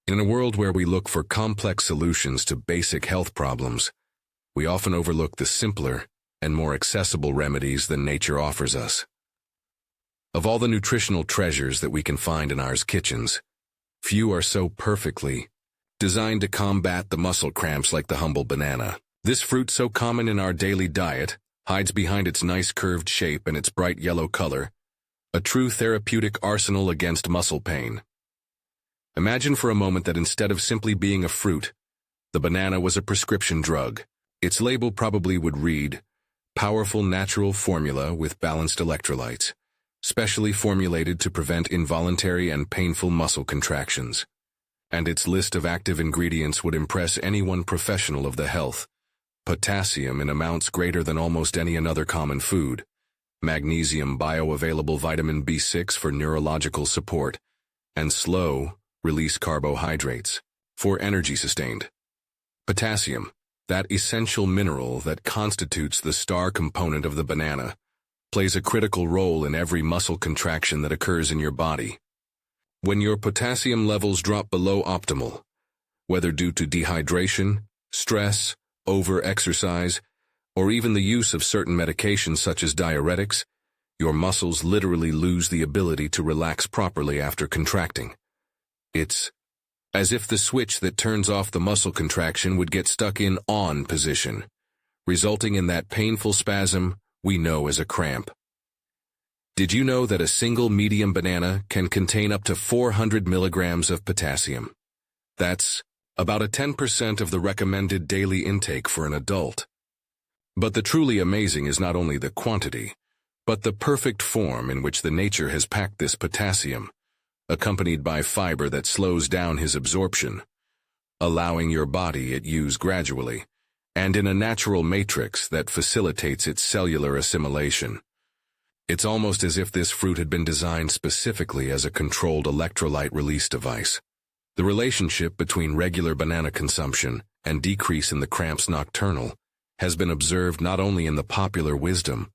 In a world where we look for complex solutions to basic health problems, we often overlook the simpler and more accessible remedies than nature offers us. Of all the nutritional treasures that we can find in our kitchens, few are so perfectly designed to combat the muscle cramps like the humble banana. This fruit, so common in our daily diet, hides behind its nice curved shape and its bright yellow color, a true therapeutic arsenal against muscle pain. Imagine for a moment that instead of simply being a fruit, the banana was a prescription drug. Its label probably would read, "Powerful natural formula with balanced electrolytes, specially formulated to prevent involuntary and painful muscle contractions." And its list of active ingredients would impress anyone professional of the health. Potassium in amounts greater than almost any another common food. Magnesium, bioavailable vitamin B6 for neurological support, and slow-release carbohydrates for energy sustained. Potassium, that essential mineral that constitutes the star component of the banana, plays a critical role in every muscle contraction that occurs in your body. When your potassium levels drop below optimal, whether due to dehydration, stress, over-exercise, or even the use of certain medications such as diuretics, your muscles literally lose the ability to relax properly after contracting. It's as if the switch that turns off the muscle contraction would get stuck in on position, resulting in that painful spasm we know as a cramp. Did you know that a single medium banana can contain up to 400 milligrams of potassium? That's about a 10% of the recommended daily intake for an adult. But the truly amazing is not only the quantity, but the perfect form in which the nature has packed this potassium, accompanied by fiber that slows down his absorption, allowing your body its use gradually, and in a natural matrix that facilitates its cellular assimilation. It's almost as if this fruit had been designed specifically as a controlled electrolyte release device. The relationship between regular banana consumption and decrease in the cramps nocturnal has been observed not only in the popular wisdom,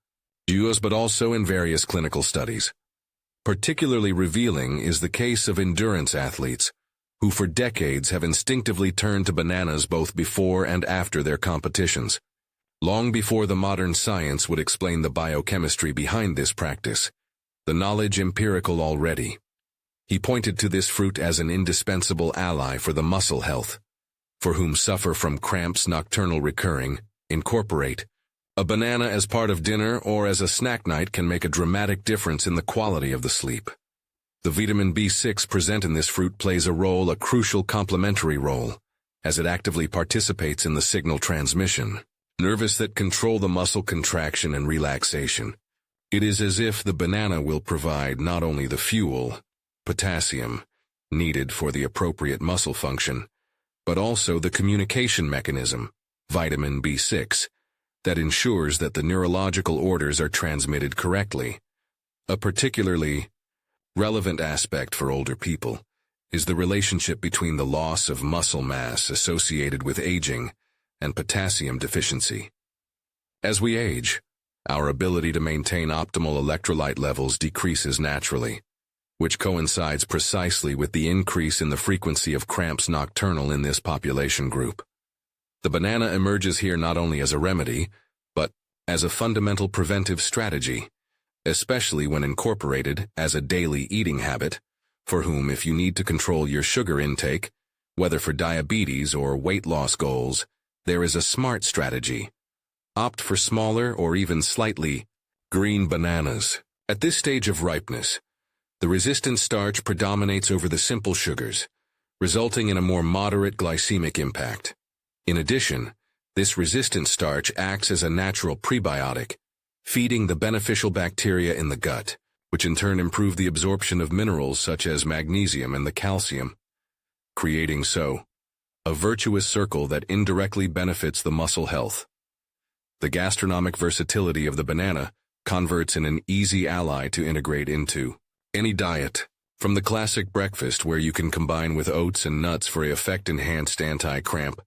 but also in various clinical studies. Particularly revealing is the case of endurance athletes, who for decades have instinctively turned to bananas both before and after their competitions. Long before the modern science would explain the biochemistry behind this practice, the knowledge empirical already. He pointed to this fruit as an indispensable ally for the muscle health, for whom suffer from cramps nocturnal recurring. Incorporate a banana as part of dinner or as a snack night can make a dramatic difference in the quality of the sleep. The vitamin B6 present in this fruit plays a crucial complementary role, as it actively participates in the signal transmission, nerves that control the muscle contraction and relaxation. It is as if the banana will provide not only the fuel, potassium, needed for the appropriate muscle function, but also the communication mechanism, vitamin B6, that ensures that the neurological orders are transmitted correctly. A particularly relevant aspect for older people is the relationship between the loss of muscle mass associated with aging and potassium deficiency. As we age, our ability to maintain optimal electrolyte levels decreases naturally, which coincides precisely with the increase in the frequency of cramps nocturnal in this population group. The banana emerges here not only as a remedy, but as a fundamental preventive strategy, especially when incorporated as a daily eating habit, for whom if you need to control your sugar intake, whether for diabetes or weight loss goals, there is a smart strategy. Opt for smaller or even slightly green bananas. At this stage of ripeness, the resistant starch predominates over the simple sugars, resulting in a more moderate glycemic impact. In addition, this resistant starch acts as a natural prebiotic, feeding the beneficial bacteria in the gut, which in turn improve the absorption of minerals such as magnesium and the calcium, creating a virtuous circle that indirectly benefits the muscle health. The gastronomic versatility of the banana converts in an easy ally to integrate into any diet, from the classic breakfast where you can combine with oats and nuts for effect-enhanced anti-cramp,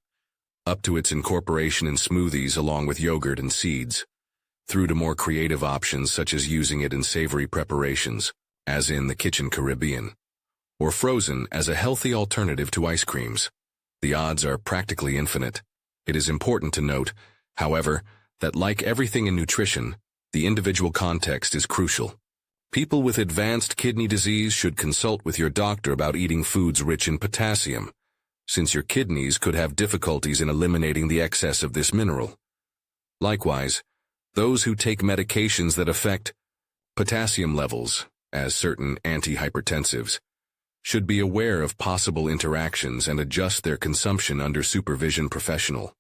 up to its incorporation in smoothies along with yogurt and seeds, through to more creative options such as using it in savory preparations, as in the Kitchen Caribbean. or frozen as a healthy alternative to ice creams. The odds are practically infinite. It is important to note, however, that like everything in nutrition, the individual context is crucial. People with advanced kidney disease should consult with your doctor about eating foods rich in potassium, since your kidneys could have difficulties in eliminating the excess of this mineral. Likewise, those who take medications that affect potassium levels, as certain antihypertensives, should be aware of possible interactions and adjust their consumption under supervision professional.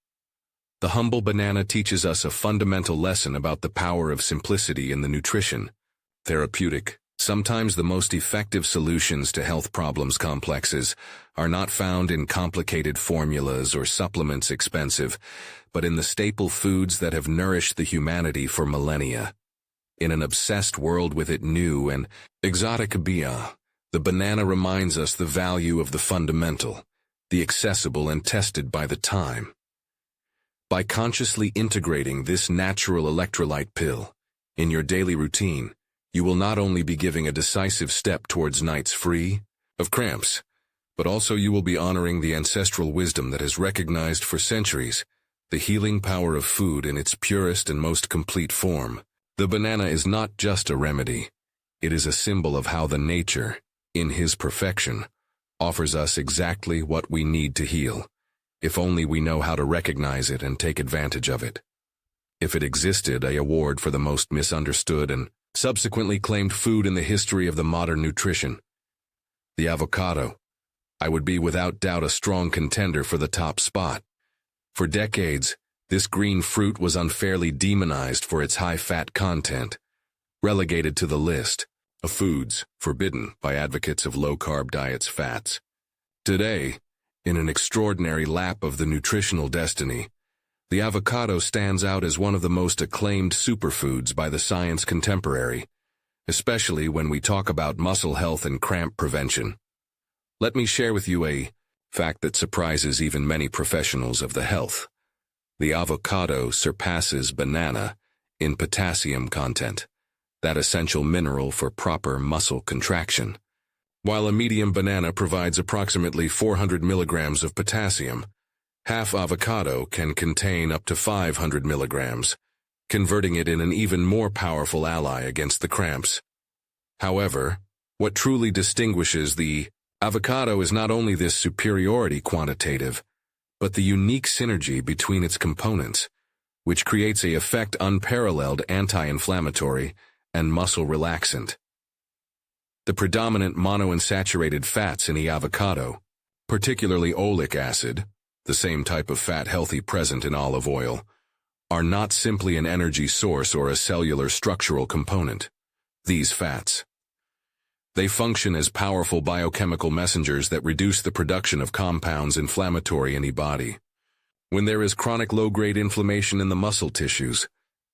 The humble banana teaches us a fundamental lesson about the power of simplicity in the nutrition. Therapeutic. Sometimes the most effective solutions to health problems complexes are not found in complicated formulas or supplements expensive, but in the staple foods that have nourished the humanity for millennia. In an obsessed world with its new and exotic being, the banana reminds us the value of the fundamental, the accessible and tested by the time. By consciously integrating this natural electrolyte pill in your daily routine, you will not only be giving a decisive step towards nights free of cramps, but also you will be honoring the ancestral wisdom that has recognized for centuries the healing power of food in its purest and most complete form. The banana is not just a remedy. It is a symbol of how the nature, in his perfection, offers us exactly what we need to heal, if only we know how to recognize it and take advantage of it. If it existed, an award for the most misunderstood and subsequently claimed food in the history of the modern nutrition, the avocado, I would be without doubt a strong contender for the top spot. For decades, this green fruit was unfairly demonized for its high-fat content, relegated to the list of foods forbidden by advocates of low-carb diets fats. Today, in an extraordinary lap of the nutritional destiny, the avocado stands out as one of the most acclaimed superfoods by the science contemporary, especially when we talk about muscle health and cramp prevention. Let me share with you a fact that surprises even many professionals of the health. The avocado surpasses banana in potassium content, that essential mineral for proper muscle contraction. While a medium banana provides approximately 400 milligrams of potassium, half avocado can contain up to 500 milligrams, converting it in an even more powerful ally against the cramps. However, what truly distinguishes the avocado is not only this superiority quantitative, but the unique synergy between its components, which creates an effect unparalleled anti-inflammatory and muscle relaxant. The predominant monounsaturated fats in the avocado, particularly oleic acid, the same type of fat healthy present in olive oil, are not simply an energy source or a cellular structural component. These fats, they function as powerful biochemical messengers that reduce the production of compounds inflammatory in the body. When there is chronic low-grade inflammation in the muscle tissues,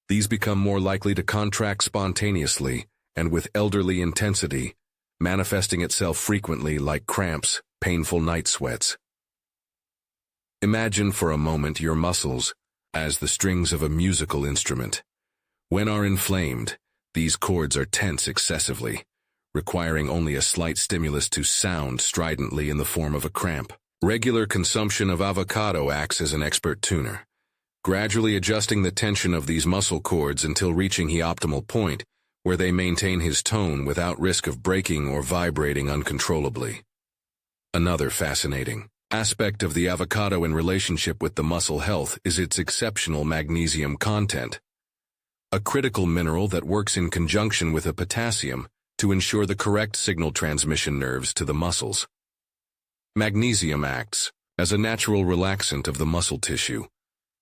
these become more likely to contract spontaneously and with elderly intensity, manifesting itself frequently like cramps, painful night sweats. Imagine for a moment your muscles as the strings of a musical instrument. When are inflamed, these chords are tense excessively, requiring only a slight stimulus to sound stridently in the form of a cramp. Regular consumption of avocado acts as an expert tuner, gradually adjusting the tension of these muscle cords until reaching the optimal point, where they maintain his tone without risk of breaking or vibrating uncontrollably. Another fascinating aspect of the avocado in relationship with the muscle health is its exceptional magnesium content, a critical mineral that works in conjunction with a potassium to ensure the correct signal transmission nerves to the muscles. Magnesium acts as a natural relaxant of the muscle tissue,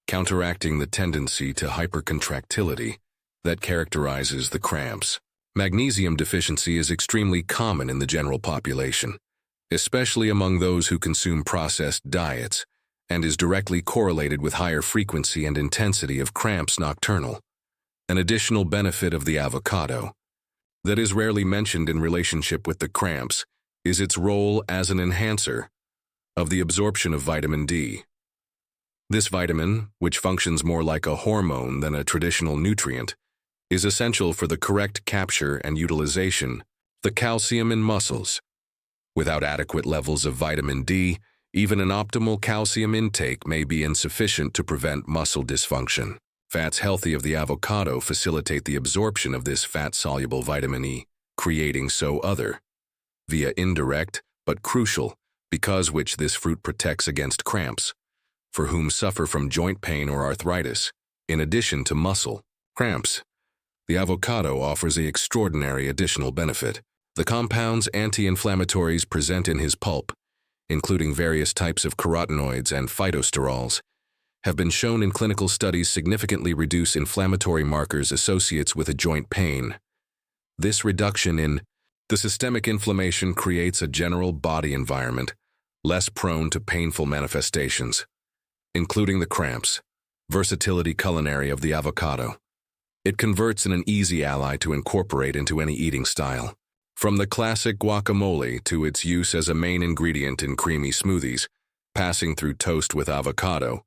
counteracting the tendency to hypercontractility that characterizes the cramps. Magnesium deficiency is extremely common in the general population, especially among those who consume processed diets, and is directly correlated with higher frequency and intensity of cramps nocturnal. An additional benefit of the avocado that is rarely mentioned in relationship with the cramps is its role as an enhancer of the absorption of vitamin D. This vitamin, which functions more like a hormone than a traditional nutrient, is essential for the correct capture and utilization of the calcium in muscles. Without adequate levels of vitamin D, even an optimal calcium intake may be insufficient to prevent muscle dysfunction. Fats healthy of the avocado facilitate the absorption of this fat-soluble vitamin E, creating via indirect, but crucial, because which this fruit protects against cramps, for whom suffer from joint pain or arthritis, in addition to muscle cramps. The avocado offers an extraordinary additional benefit. The compounds anti-inflammatories present in his pulp, including various types of carotenoids and phytosterols, have been shown in clinical studies significantly reduce inflammatory markers associated with a joint pain. This reduction in the systemic inflammation creates a general body environment less prone to painful manifestations, including the cramps. Versatility culinary of the avocado. It converts in an easy ally to incorporate into any eating style. From the classic guacamole to its use as a main ingredient in creamy smoothies, passing through toast with avocado,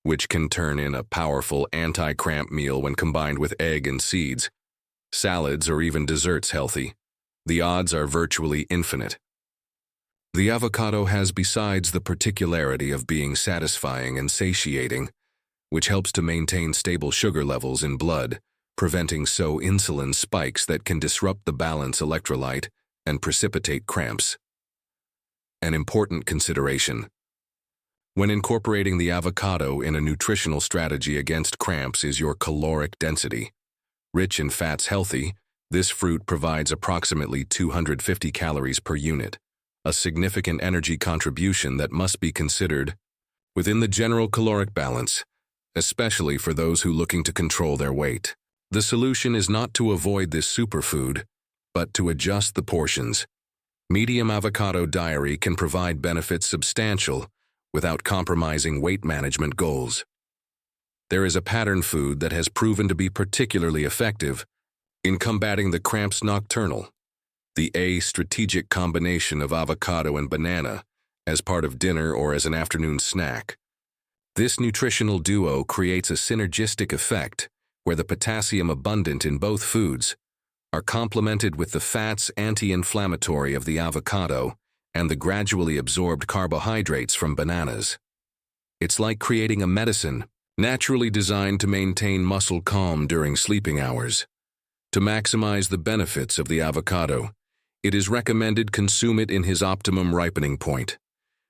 which can turn in a powerful anti-cramp meal when combined with egg and seeds, salads or even desserts healthy. The odds are virtually infinite. The avocado has, besides the particularity of being satisfying and satiating, which helps to maintain stable sugar levels in blood, preventing insulin spikes that can disrupt the balance electrolyte and precipitate cramps. An important consideration when incorporating the avocado in a nutritional strategy against cramps is your caloric density. Rich in fats healthy, this fruit provides approximately 250 calories per unit, a significant energy contribution that must be considered within the general caloric balance, especially for those who are looking to control their weight. The solution is not to avoid this superfood, but to adjust the portions. Medium avocado diary can provide benefits substantial without compromising weight management goals. There is a pattern food that has proven to be particularly effective in combating the cramps nocturnal. The strategic combination of avocado and banana as part of dinner or as an afternoon snack. This nutritional duo creates a synergistic effect where the potassium abundant in both foods are complemented with the fats anti-inflammatory of the avocado and the gradually absorbed carbohydrates from bananas. It's like creating a medicine naturally designed to maintain muscle calm during sleeping hours. To maximize the benefits of the avocado, it is recommended consume it in his optimum ripening point,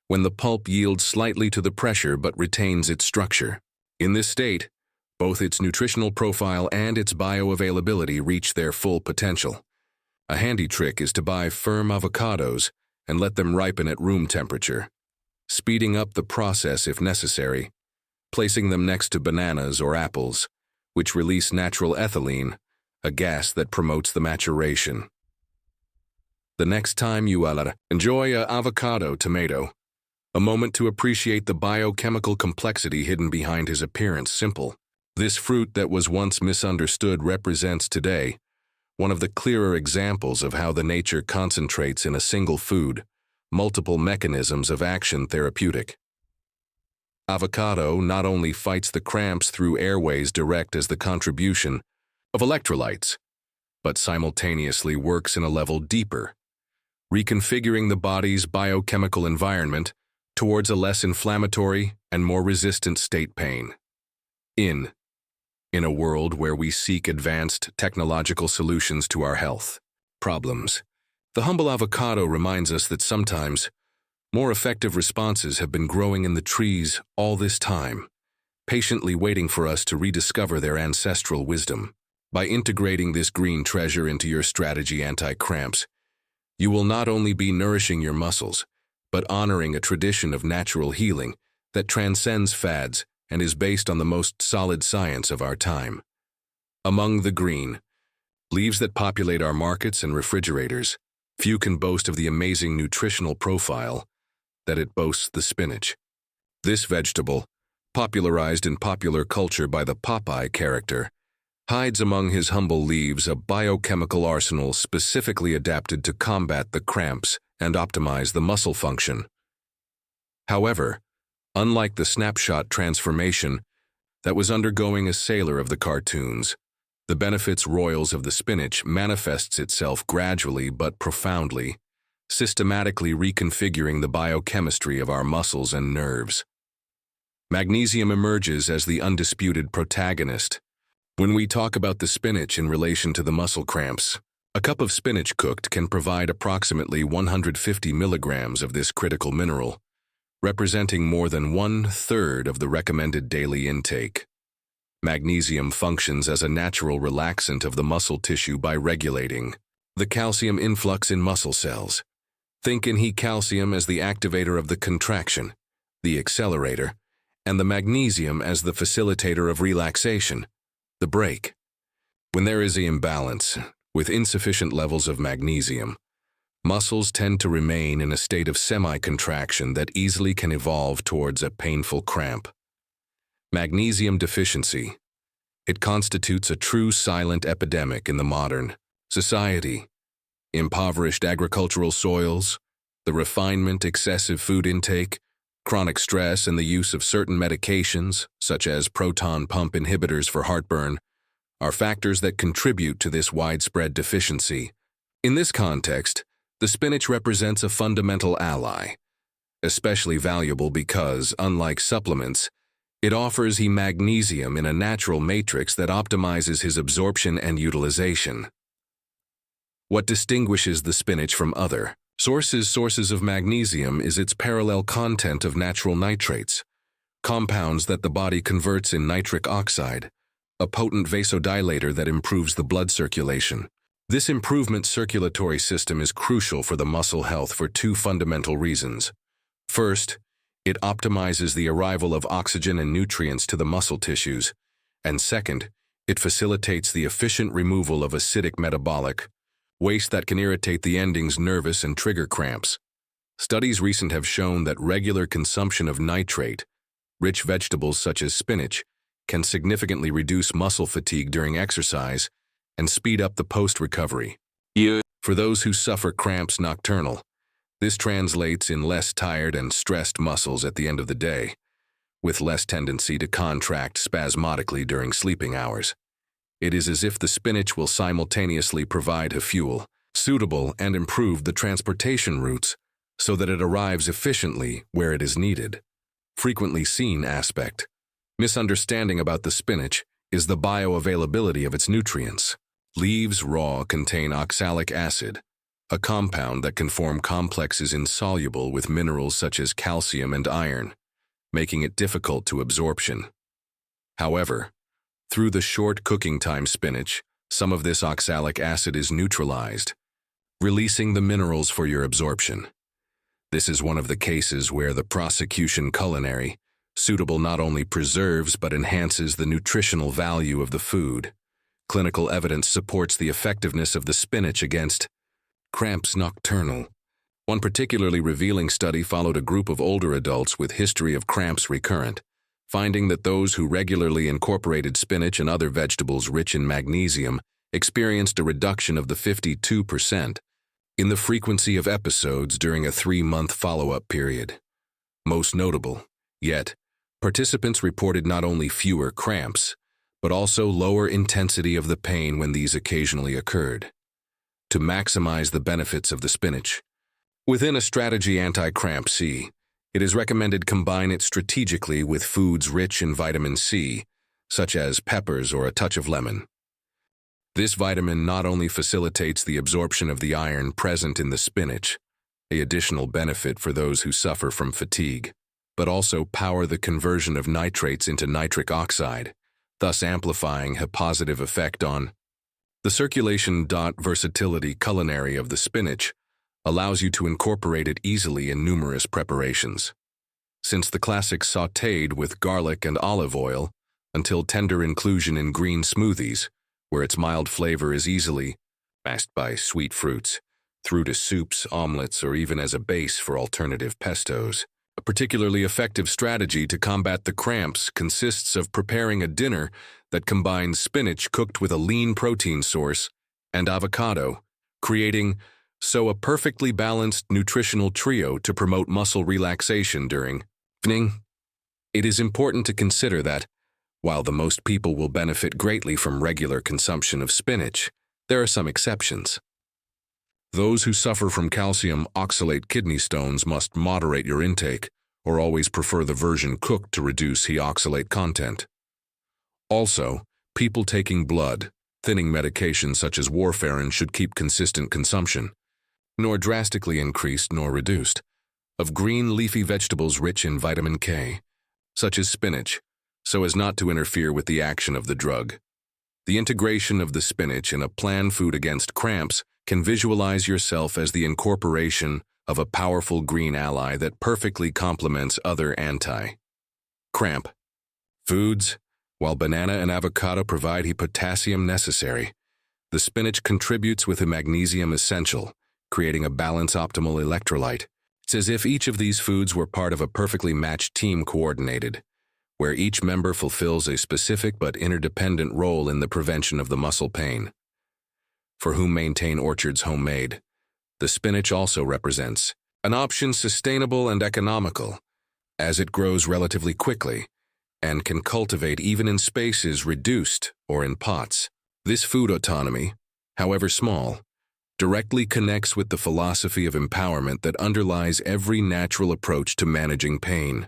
when the pulp yields slightly to the pressure but retains its structure. In this state, both its nutritional profile and its bioavailability reach their full potential. A handy trick is to buy firm avocados and let them ripen at room temperature, speeding up the process if necessary, placing them next to bananas or apples, which release natural ethylene, a gas that promotes the maturation. The next time you enjoy an avocado tomato, a moment to appreciate the biochemical complexity hidden behind his appearance. Simple. This fruit that was once misunderstood represents today one of the clearer examples of how the nature concentrates in a single food, multiple mechanisms of action therapeutic. Avocado not only fights the cramps through airways direct as the contribution of electrolytes, but simultaneously works in a level deeper, reconfiguring the body's biochemical environment towards a less inflammatory and more resistant state pain. In a world where we seek advanced technological solutions to our health problems, the humble avocado reminds us that sometimes more effective responses have been growing in the trees all this time, patiently waiting for us to rediscover their ancestral wisdom. By integrating this green treasure into your strategy anti-cramps, you will not only be nourishing your muscles, but honoring a tradition of natural healing that transcends fads and is based on the most solid science of our time. Among the green leaves that populate our markets and refrigerators, few can boast of the amazing nutritional profile that it boasts. The spinach. This vegetable, popularized in popular culture by the Popeye character, hides among his humble leaves a biochemical arsenal specifically adapted to combat the cramps and optimize the muscle function. However, unlike the snapshot transformation that was undergoing a sailor of the cartoons, the benefits royals of the spinach manifests itself gradually but profoundly, systematically reconfiguring the biochemistry of our muscles and nerves. Magnesium emerges as the undisputed protagonist. When we talk about the spinach in relation to the muscle cramps, a cup of spinach cooked can provide approximately 150 milligrams of this critical mineral, representing more than 1/3 of the recommended daily intake. Magnesium functions as a natural relaxant of the muscle tissue by regulating the calcium influx in muscle cells. Think in calcium as the activator of the contraction, the accelerator, and the magnesium as the facilitator of relaxation, the brake. When there is an imbalance, with insufficient levels of magnesium, muscles tend to remain in a state of semi-contraction that easily can evolve towards a painful cramp. Magnesium deficiency. It constitutes a true silent epidemic in the modern society. Impoverished agricultural soils, the refinement, excessive food intake, chronic stress, and the use of certain medications, such as proton pump inhibitors for heartburn, are factors that contribute to this widespread deficiency. In this context, the spinach represents a fundamental ally, especially valuable because, unlike supplements, it offers magnesium in a natural matrix that optimizes his absorption and utilization. What distinguishes the spinach from other sources of magnesium is its parallel content of natural nitrates, compounds that the body converts in nitric oxide, a potent vasodilator that improves the blood circulation. This improvement circulatory system is crucial for the muscle health for two fundamental reasons. First, it optimizes the arrival of oxygen and nutrients to the muscle tissues, and second, it facilitates the efficient removal of acidic metabolic waste that can irritate the endings nervous and trigger cramps. Studies recent have shown that regular consumption of nitrate-rich vegetables such as spinach can significantly reduce muscle fatigue during exercise and speed up the post-recovery. For those who suffer cramps nocturnal, this translates in less tired and stressed muscles at the end of the day, with less tendency to contract spasmodically during sleeping hours. It is as if the spinach will simultaneously provide a fuel, suitable and improve the transportation routes so that it arrives efficiently where it is needed. Frequently seen aspect. Misunderstanding about the spinach is the bioavailability of its nutrients. Leaves raw contain oxalic acid, a compound that can form complexes insoluble with minerals such as calcium and iron, making it difficult to absorption. However, through the short cooking time spinach, some of this oxalic acid is neutralized, releasing the minerals for your absorption. This is one of the cases where the prosecution culinary suitable not only preserves but enhances the nutritional value of the food. Clinical evidence supports the effectiveness of the spinach against cramps nocturnal. One particularly revealing study followed a group of older adults with history of cramps recurrent, finding that those who regularly incorporated spinach and other vegetables rich in magnesium experienced a reduction of the 52% in the frequency of episodes during a 3-month follow-up period. Most notable, yet, participants reported not only fewer cramps, but also lower intensity of the pain when these occasionally occurred. To maximize the benefits of the spinach, within a strategy anti-cramp C, it is recommended combine it strategically with foods rich in vitamin C, such as peppers or a touch of lemon. This vitamin not only facilitates the absorption of the iron present in the spinach, an additional benefit for those who suffer from fatigue, but also power the conversion of nitrates into nitric oxide, thus amplifying a positive effect on the circulation. Versatility culinary of the spinach allows you to incorporate it easily in numerous preparations. Since the classic sautéed with garlic and olive oil, until tender inclusion in green smoothies, where its mild flavor is easily masked by sweet fruits, through to soups, omelets, or even as a base for alternative pestos. A particularly effective strategy to combat the cramps consists of preparing a dinner that combines spinach cooked with a lean protein source and avocado, creating a perfectly balanced nutritional trio to promote muscle relaxation during evening. It is important to consider that, while the most people will benefit greatly from regular consumption of spinach, there are some exceptions. Those who suffer from calcium oxalate kidney stones must moderate your intake, or always prefer the version cooked to reduce He oxalate content. Also, people taking blood, thinning medications such as warfarin should keep consistent consumption, nor drastically increased nor reduced, of green leafy vegetables rich in vitamin K, such as spinach, so as not to interfere with the action of the drug. The integration of the spinach in a planned food against cramps can visualize yourself as the incorporation of a powerful green ally that perfectly complements other anti-cramp foods. While banana and avocado provide the potassium necessary, the spinach contributes with the magnesium essential, creating a balance-optimal electrolyte. It's as if each of these foods were part of a perfectly matched team coordinated, where each member fulfills a specific but interdependent role in the prevention of the muscle pain. For whom maintain Orchard's homemade, the spinach also represents an option sustainable and economical, as it grows relatively quickly and can cultivate even in spaces reduced or in pots. This food autonomy, however small, directly connects with the philosophy of empowerment that underlies every natural approach to managing pain.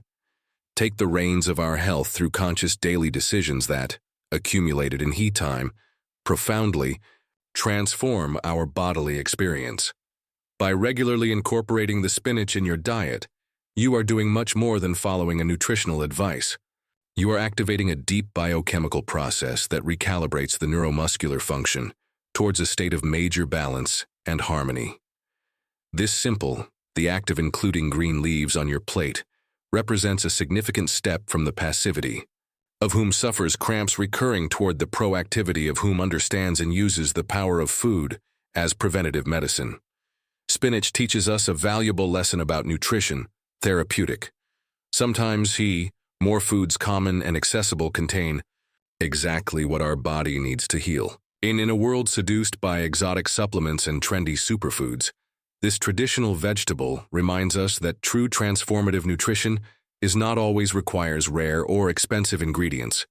Take the reins of our health through conscious daily decisions that, accumulated in heat time, profoundly transform our bodily experience. By regularly incorporating the spinach in your diet, you are doing much more than following a nutritional advice. You are activating a deep biochemical process that recalibrates the neuromuscular function towards a state of major balance and harmony. This simple, the act of including green leaves on your plate, represents a significant step from the passivity of whom suffers cramps recurring toward the proactivity of whom understands and uses the power of food as preventative medicine. Spinach teaches us a valuable lesson about nutrition, therapeutic. Sometimes more foods common and accessible contain exactly what our body needs to heal. In a world seduced by exotic supplements and trendy superfoods, this traditional vegetable reminds us that true transformative nutrition is not always requires rare or expensive ingredients,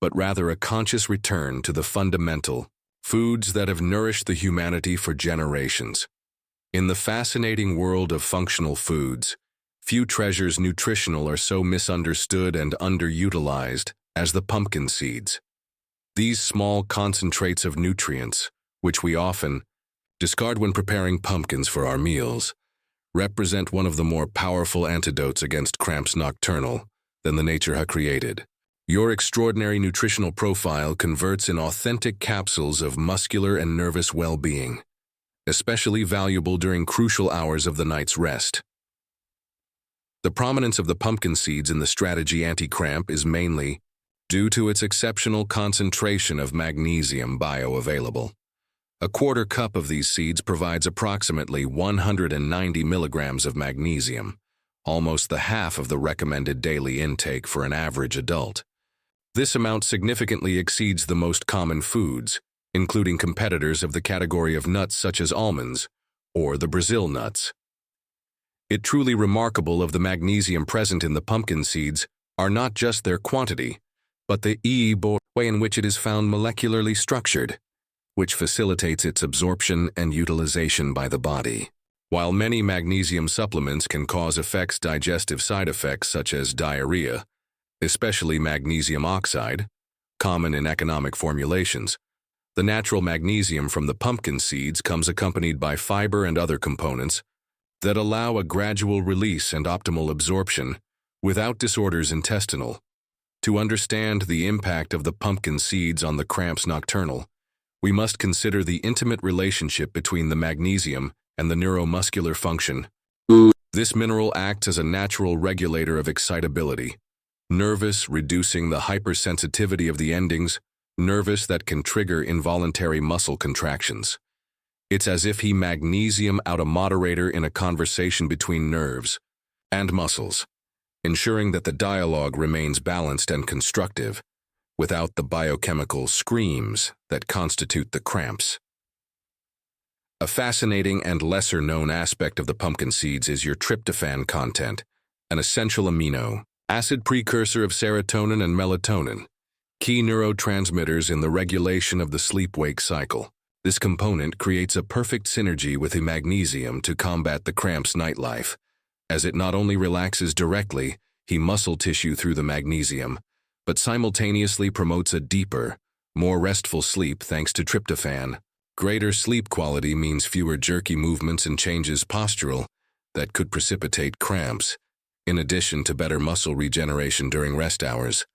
but rather a conscious return to the fundamental foods that have nourished the humanity for generations. In the fascinating world of functional foods, few treasures nutritional are so misunderstood and underutilized as the pumpkin seeds. These small concentrates of nutrients, which we often discard when preparing pumpkins for our meals, represent one of the more powerful antidotes against cramps nocturnal than the nature has created. Your extraordinary nutritional profile converts in authentic capsules of muscular and nervous well-being, especially valuable during crucial hours of the night's rest. The prominence of the pumpkin seeds in the strategy anti-cramp is mainly due to its exceptional concentration of magnesium bioavailable. A quarter cup of these seeds provides approximately 190 milligrams of magnesium, almost the half of the recommended daily intake for an average adult. This amount significantly exceeds the most common foods, including competitors of the category of nuts such as almonds or the Brazil nuts. It truly remarkable of the magnesium present in the pumpkin seeds are not just their quantity, but the way in which it is found molecularly structured, which facilitates its absorption and utilization by the body. While many magnesium supplements can cause digestive side effects such as diarrhea, especially magnesium oxide, common in economic formulations, the natural magnesium from the pumpkin seeds comes accompanied by fiber and other components that allow a gradual release and optimal absorption without disorders intestinal. To understand the impact of the pumpkin seeds on the cramps nocturnal, we must consider the intimate relationship between the magnesium and the neuromuscular function. This mineral acts as a natural regulator of excitability, nervous, reducing the hypersensitivity of the endings, nervous that can trigger involuntary muscle contractions. It's as if magnesium out a moderator in a conversation between nerves and muscles, ensuring that the dialogue remains balanced and constructive, without the biochemical screams that constitute the cramps. A fascinating and lesser-known aspect of the pumpkin seeds is your tryptophan content, an essential amino acid precursor of serotonin and melatonin, key neurotransmitters in the regulation of the sleep-wake cycle. This component creates a perfect synergy with the magnesium to combat the cramps nightlife, as it not only relaxes directly muscle tissue through the magnesium, but simultaneously promotes a deeper, more restful sleep thanks to tryptophan. Greater sleep quality means fewer jerky movements and changes postural that could precipitate cramps, in addition to better muscle regeneration during rest hours.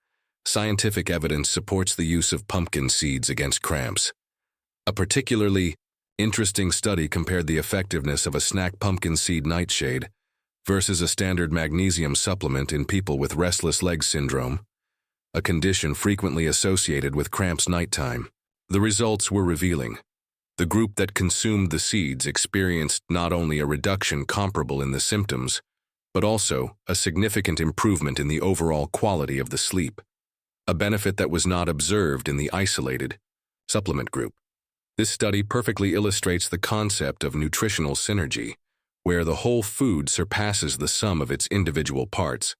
Scientific evidence supports the use of pumpkin seeds against cramps. A particularly interesting study compared the effectiveness of a snack pumpkin seed nightshade versus a standard magnesium supplement in people with restless leg syndrome, a condition frequently associated with cramps nighttime. The results were revealing. The group that consumed the seeds experienced not only a reduction comparable in the symptoms, but also a significant improvement in the overall quality of the sleep, a benefit that was not observed in the isolated supplement group. This study perfectly illustrates the concept of nutritional synergy, where the whole food surpasses the sum of its individual parts.